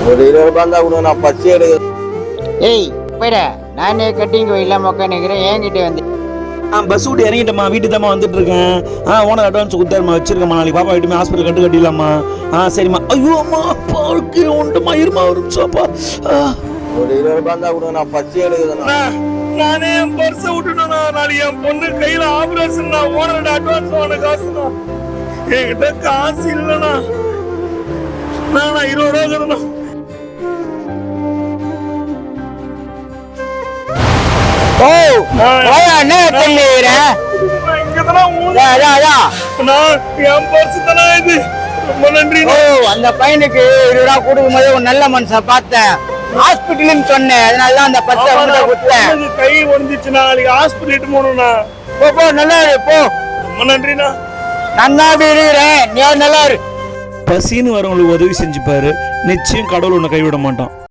ஒரு 20 ரூபாய் தான் கூட நான் பச்சை எடுக்க. ஏய் போயிட, நானே கட்டிங் இல்லாம உட்காந்துக்கிறேன், என்கிட்ட வந்து. பஸ் விட்டு இறங்கிட்டேம்மா, வீட்டு தாம்மா வந்துட்டு இருக்கேன். ஓனர் அட்வான்ஸ் கொடுத்தாருமா, வச்சிருக்கேம்மா. நாளைக்கு பாப்பா வீட்டுமே ஹாஸ்பிட்டல் கட்டிடலாமா? சரிம்மா. ஐயோ அம்மா, பாருக்கு உண்டுமா, இருமா ஒரு நிமிஷம்ப்பா. ஒரு 20 ரூபாய் தான் கூட நான் பச்சை எடுக்குதுண்ணா. நானே என் பர்ஸை விட்டுட்டேண்ணா. நாளைக்கு என் பொண்ணு கையில ஆபரேஷன், ஓனரோட அட்வான்ஸ் வாங்க காசுண்ணா. என்கிட்ட காசு இல்லைண்ணா. நான் 20 ரூபா இருக்குதுண்ணா. என்ன பண்ணுற? அந்த பையனுக்கு 20 ரூபா கொடுக்கும் போது ஒரு நல்ல மனுஷன் பார்த்தேன், ஹாஸ்பிட்டல்னு சொன்னேன், அதனாலதான் அந்த 10 கொடுத்தேன். கை ஒடிஞ்சிச்சு, நாளைக்கு ஹாஸ்பிட்டல் போகணும்ண்ணா. போ, நல்லா இரு போ. ரொம்ப நன்றிண்ணா. நான் தான் இருக்கிறேன், நீ நல்லா இரு. பசின்னு வரவங்களுக்கு உதவி செஞ்சுப்பாரு, நிச்சயம் கடவுள் உன்னை கைவிட மாட்டான்.